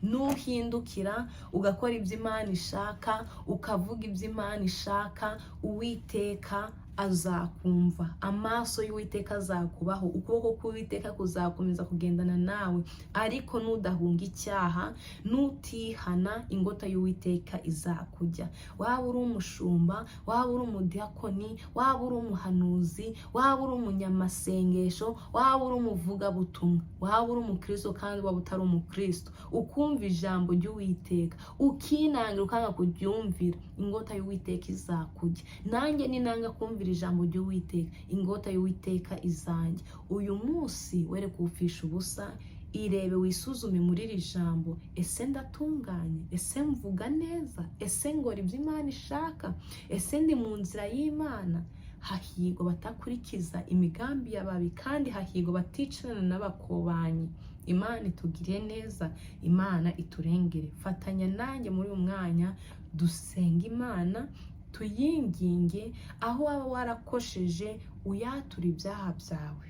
Nuhindukira ugakora ibyo Imana ishaka, ukavuga ibyo Imana ishaka, Uwiteka azakumva, amaso y'Uwiteka azakubaho, ukuboko k'Uwiteka kuzakomeza kugendana nawe. Ariko nudahunga icyaha, nutihana, ingota y'Uwiteka izakujya. Waba uri umushumba, waba uri umudiakoni, waba uri umuhanuzi, waba uri umunyamasengesho, waba uri umuvugabutumwa, waba uri umukristo kandi waba utari umukristo, ukumva ijambo ry'Uwiteka ukinangira ukanga kuryumvira, ingota y'Uwiteka izakujya. Nanjye ninanga kumvira ijambo ry'Uwiteka, ingota y'Uwiteka izanjye. Uyu munsi were kuwupfisha ubusa, irebe wisuzume muri iri jambo. Ese ndatunganye? Ese mvuga neza? Ese ngora ibyo Imana ishaka? Ese ndi mu nzira y'Imana? Hahirwa batakurikiza imigambi y'ababi, kandi hahirwa baticarana n'abakobanyi. Imana itugire neza, Imana iturengere. Fatanya nanjye muri uyu mwanya dusenga Imana, tuyinginge. Aho waba warakosheje uyatura ibyaha byawe,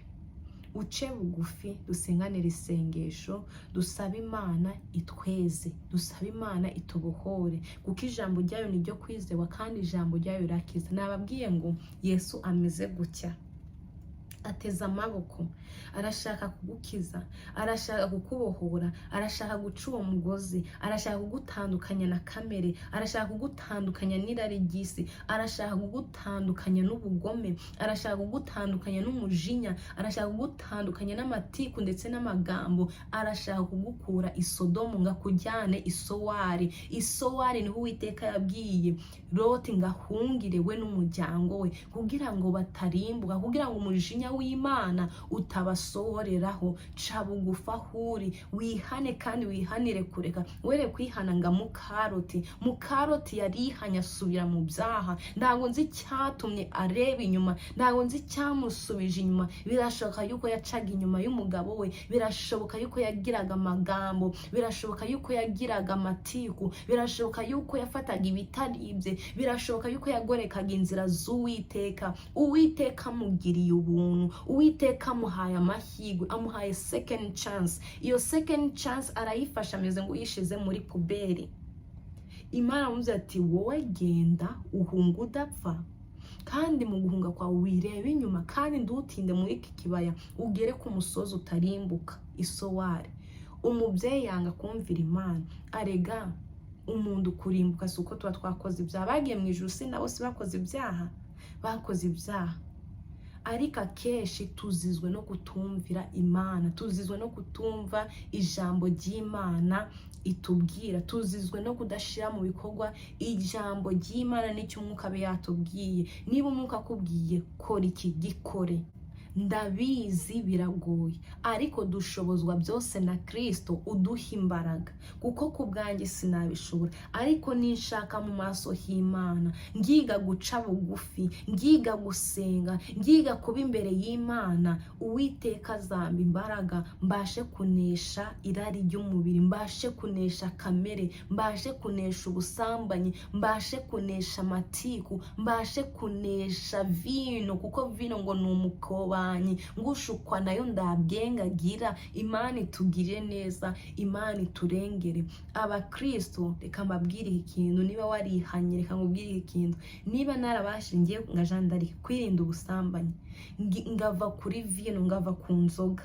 uce bugufi, dusenganire isengesho, dusaba Imana itweze, dusaba Imana itubohore, kuko ijambo ryayo ni ryo kwizewa kandi ijambo ryayo rirakiza. Nababwiye ngo Yesu ameze gutya, ateze amaboko, arashaka kugukiza, arashaka kukubohora, arashaka guca uwo mugozi, arashaka kugutandukanya na kamere, arashaka kugutandukanya n'irari ry'isi, arashaka kugutandukanya n'ubugome, arashaka kugutandukanya n'umujinya, arashaka kugutandukanya n'amatiku ndetse n'amagambo, arashaka kugukura i Sodomu ngo akujyane i Sowari. I Sowari niho Uwiteka yabwiye Loti ngo ahungire we n'umuryango we, kugira ngo batarimbuka, kugira ngo umujinya w'Imana utabasohoreraho. Ca bugufi aho uri, wihane kandi wihanire kureka. Were kwihana nga Mukaroti yarihanye asubira mu byaha. Ntabwo nzi icyatumye areba inyuma, ntabwo nzi icyamusubije inyuma. Birashoboka yuko yacaga inyuma y'umugabo we, birashoboka yuko yagiraga amagambo, birashoboka yuko yagiraga amatiku, birashoboka yuko yafataga ibitaribye, birashoboka yuko yagorekaga inzira z'Uwiteka. Uwiteka amugiriye ubuntu, Uwiteka amuhaye amahirwe, amuhaye second chance. Iyo second chance arayifasha ameze ngo yishize muri puberi. Imana amuze ati, wowe genda uhunga udapfa, kandi mu guhunga kwawe wirebe inyuma, kandi ndutinde muri iki kibaya ugere ku musozi utarimbuka i Sowari. Umubyeyi yanga kumvira Imana. Arega umuntu kurimbuka si uko tuba twakoze ibyaha. Bagiye mu ijuru si nabo si bakoze ibyaha? Bakoze ibyaha, ariko akenshi tuzizwe no kutumvira Imana, tuzizwe no kutumva ijambo ry'Imana itubwira, tuzizwe no kudashira mu bikorwa ijambo ry'Imana n'icyo umwuka abe yatubwiye. Niba umwuka akubwiye kora iki, gikore. Ndabizi biragoye, ariko dushobozwa byose na Kristo uduha imbaraga, kuko ku bwanjye sinabishobora. Ariko ninshaka mu maso y'Imana, ngiga guca bugufi, ngiga gusenga, ngiga kuba imbere y'Imana, Uwiteka azampa imbaraga, mbashe kunesha irari ry'umubiri, mbashe kunesha kamere, mbashe kunesha ubusambanyi, mbashe kunesha amatiku, mbashe kunesha vino, kuko vino ngo ni umukoba ngushukwa nayo ndabwengagira. Imana itugire neza, Imana iturengere. Abakristo reka mbabwire ikintu, niba warihanye reka mbabwire ikintu. Niba narabashingiye nga Jeanne D'Arc kwirinda ubusambanyi, ngava kuri vino, ngava ku nzoga,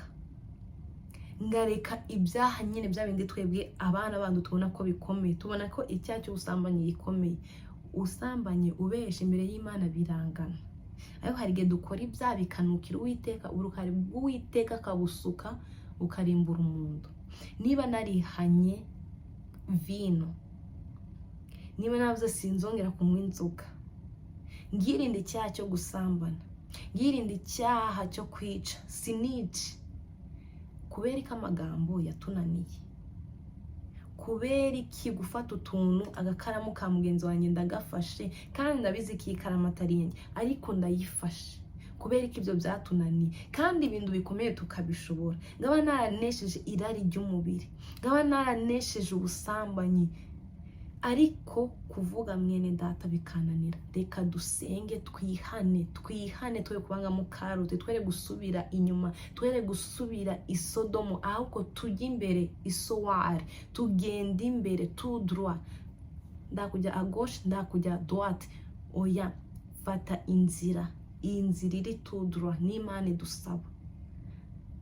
ngareka ibyaha nyine bya bindi twebwe abana bandu tubona ko bikomeye, tubona ko icyaha cy'ubusambanyi gikomeye. Usambanye ubesha imbere y'Imana birangana, ariko hari igihe dukora ibyaha bikanukira Uwiteka, uruhare bw'Uwiteka akabusuka ukarimbura umuntu. Niba narihanye vino, niba navuze sinzongera kunywa inzoga, ngirinde icyaha cyo gusambana, ngirinde icyaha cyo kwica, sinice, kubera ko amagambo yatunaniye, kubera iki gufata utuntu agakaramu ka mugenzi wanjye ndagafashe, kandi ndabizi ko iyi karamu atari yanjye ariko ndayifashe, kubera ko ibyo byatunaniye. Kandi ibintu bikomeye tukabishobora. Ngaba naranesheje irari ry'umubiri, ngaba naranesheje ubusambanyi, ariko kuvuga mwene data bikananira. Reka dusenge, twihane twe kubanga mu karote, twere gusubira inyuma, twere gusubira isodomo, ahubwo tujye imbere isowari, tugenda imbere tout droit. Ndakujya à gauche, ndakujya droite. Oya, fata inzira, iyi nzira iri tout droit n'Imana idusaba.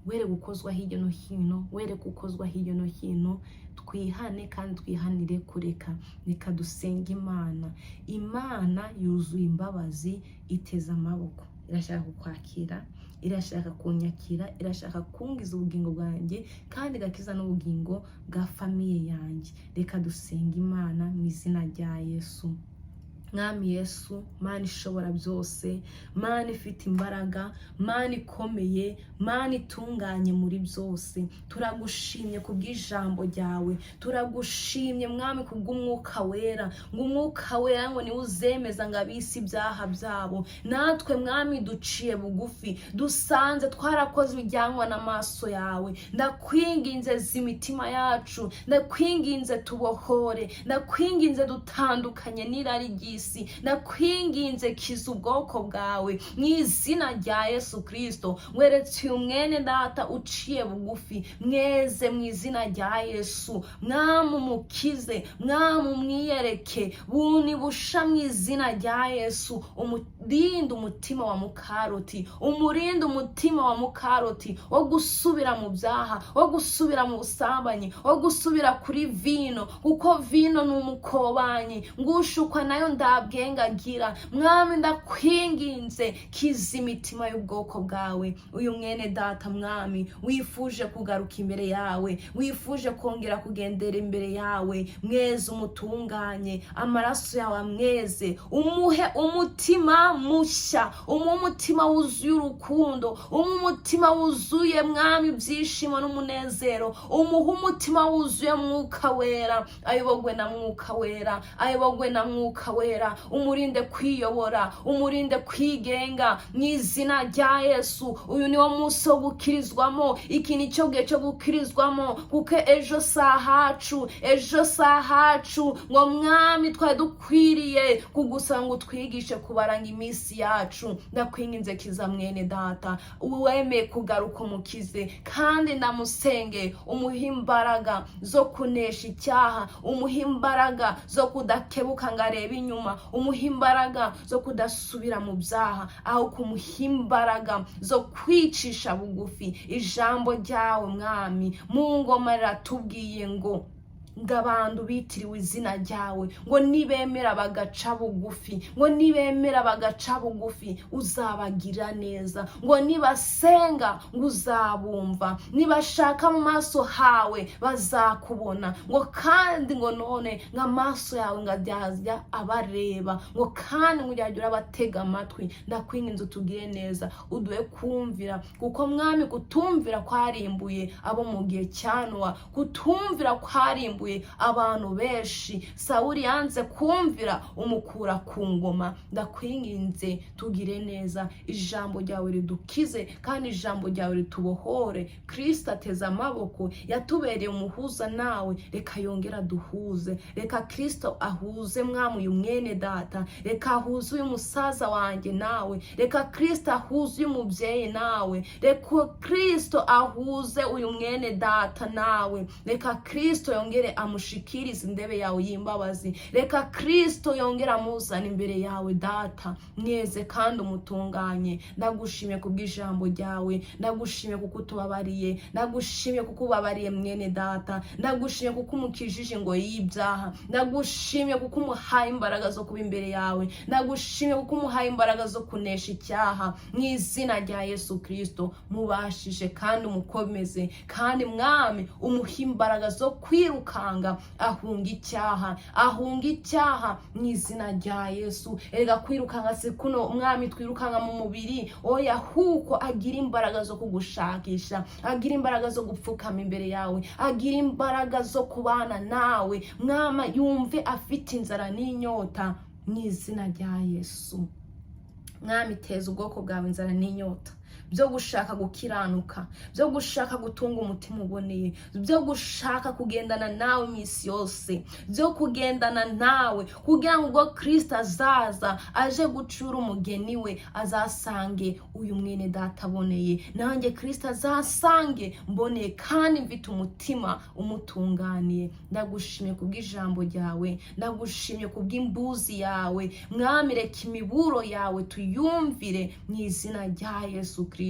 Were gukozwa hirya no hino, were gukozwa hirya no hino. Twihane kandi twihanire kureka. Reka dusenga Imana. Imana yuzuye imbabazi, iteza amaboko, irashaka kukwakira, irashaka kunyakira, irashaka kungiza ubugingo bwanjye kandi gakiza n'ubugingo bwa famiye yanjye. Reka dusenga Imana mu izina rya Yesu. Mwami Yesu, Mana ishobora byose, Mana ifite imbaraga, Mana ikomeye, Mana itunganye muri byose. Turagushimye kubw'ijambo ryawe, turagushimye Mwami kubw'umwuka wera, ngo umwuka wera ngo niwe uzemeza ngo abisi ibyaha byabo. Natwe Mwami duciye bugufi, dusanze twarakoze ibijyanwa n'amaso yawe. Ndakwinginze z'imitima yacu, ndakwinginze tubohore, ndakwinginze dutandukanye n'irari ry'isi, ndakwinginze kiza ubwoko bwawe mu izina rya Yesu Kristo. Mweretse uyu mwene data uciye bugufi, mweze mu izina rya Yesu. Mwami umukize, Mwami umwiyereke, buni busha mu izina rya Yesu. Umurinde umutima wa mukaroti, umurinde umutima wa mukaroti wo gusubira mu byaha, wo gusubira mu busambanyi, wo gusubira kuri vino, kuko vino ni umukobanyi, ngushukwa nayo ndabwengagira. Mwami ndakwinginze kiza imitima y'ubwoko bwawe. Uyu mwene data Mwami wifuje kugaruka imbere yawe, wifuje kongera kugendera imbere yawe, mweze umutunganye, amaraso yawe amweze, umuhe umutima mushya, umutima wuzuye urukundo, umutima wuzuye Mwami ibyishimo n'umunezero, umuhe umutima wuzuye mwuka wera, ayobogwe na mwuka wera, ayobogwe na mwuka wera. Umurinde kwiyobora, umurinde kwigenga mu izina rya Yesu. Uyu ni wo munsi wo gukirizwamo, iki ni cyo gihe cyo gukirizwamo, kuko ejo sahacu, ejo sahacu ngo Mwami twari dukwiriye kugusaba ngo twigishe kubaranga iminsi yacu. Ndakwinginze kiza mwene data, uwemeye kugaruka umukize, kandi ndamusenge umuhe imbaraga zo kunesha icyaha, umuhe imbaraga zo kudakebuka ngo arebe inyuma, umuhe imbaraga zo kudasubira mu byaha, aho kumuha imbaraga zo kwicisha bugufi. Ijambo ryawe Mwami mu ngoma riratubwiye ngo ngabandu bitiriwe izina ryawe, ngo nibemera bagaca bugufi, ngo nibemera bagaca bugufi uzabagira neza, ngo nibasenga ngo uzabumva, nibashaka mu maso hawe bazakubona, ngo kandi ngo none ng'amaso yawe ngajya abareba, ngo kandi ngo ujya abatega amatwi. Ndakwinginze utugire neza, uduhe kumvira, kuko Mwami kutumvira kwarimbuye abo mu gihe cya Nowa, kutumvira kwarimbuye abantu benshi. Sawuli yanze kumvira, umukura ku ngoma. Ndakwinginze tugire neza, ijambo ryawe ridukize kandi ijambo ryawe ritubohore. Kristo ateze amaboko, yatubereye umuhuza nawe, reka yongera duhuze. Reka Kristo ahuze Mwami uyu mwene data, reka ahuze uyu musaza wanjye nawe, reka Kristo ahuze uyu mubyeyi nawe, reka Kristo ahuze uyu mwene data nawe, reka Kristo yongere amushikirize indebe yawe y'imbabazi. Reka Kristo yongera amuzana imbere yawe data mweze kandi umutunganye. Ndagushimye kubw'ijambo ryawe, ndagushimye kuko utubabariye, ndagushimye kuko ubabariye mwene data, ndagushimye kuko umukijije ngo y'ibyaha, ndagushimye kuko umuhaye imbaraga zo kuba imbere yawe, ndagushimye kuko umuhaye imbaraga zo kunesha icyaha. Mwizina rya Yesu Kristo mubashije kandi umukomeze, kandi mwami umuha imbaraga zo kwirukanga ahunga icyaha mwizina rya Yesu. Erega kwirukanga se kuno mwami twirukanga mu mubiri, oya huko agira imbaraga zo kugushakisha, agira imbaraga zo gupfukama imbere yawe, agira imbaraga zo kubana nawe. Mwama yumve afite inzara n'inyota mwizina rya Yesu. Mwami teza ubwoko bwawe inzara n'inyota byo gushaka gukiranuka, byo gushaka gutunga umutima uboneye, byo gushaka kugendana nawe imisi yose, byo kugendana nawe kugira ngo ubwo Kristo azaza aje gucura umugeni we azasange uyu mwene data aboneye, nanjye Kristo azasange mboneye kandi mfite umutima umutunganiye. Ndagushimye kubw'ijambo ryawe, ndagushimye kubw'imbuzi yawe. Mwami reka imiburo yawe tuyumvire mwizina rya Yesu Kristo.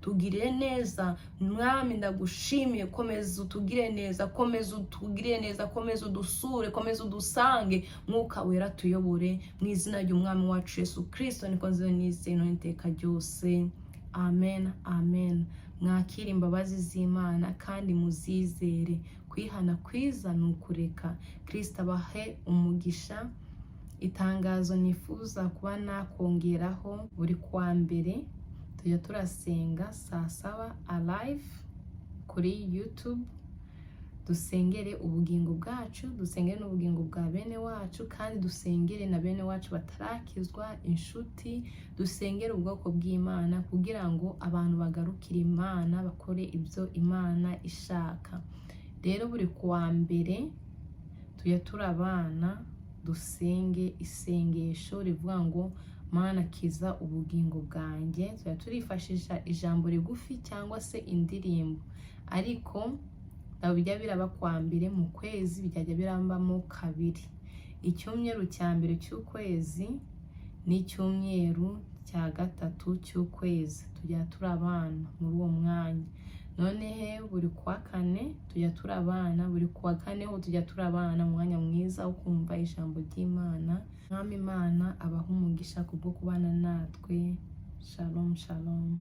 Tugirire neza mwami, ndagushimiye. Komeza utugire neza, komeza utugire neza, komeza udusure, komeza udusange. Mwuka wera tuyobore mwizina ry'umwami wacu Yesu Kristo niko nziwe n'izino n'iteka ryose. Amen, amen. Mwakire imbabazi z'Imana kandi muzizere. Kwihana kwiza ni ukureka. Kristo abahe umugisha. Itangazo nifuza kuba nakongeraho, buri kwa mbere tujya turasenga saa 7 alive kuri YouTube. Dusengere ubugingo bwacu, dusengere n'ubugingo bwa bene wacu, kandi dusengere na bene wacu batarakizwa, inshuti. Dusengere ubwoko bw'Imana kugira ngo abantu bagarukire Imana, bakore ibyo Imana ishaka. Rero buri kuwa mbere tujya turabana dusenge isengesho rivuga ngo Mana kiza ubugingo bwanjye. Tujya turifashisha ijambo rigufi cyangwa se indirimbo, ariko nabo bijya biraba kwa mbere mu kwezi, bijya birambamo kabiri. Icyumweru cya mbere cy'ukwezi n'icyumweru cya gatatu cy'ukwezi tujya turabana muri uwo mwanya. None buri kwa kane tujya turabana, buri kwa kane ho tujya turabana mu mwanya mwiza wo kumva ijambo ry'Imana. Mwami Imana abaha umugisha kubwo kubana natwe. Shalom, shalom.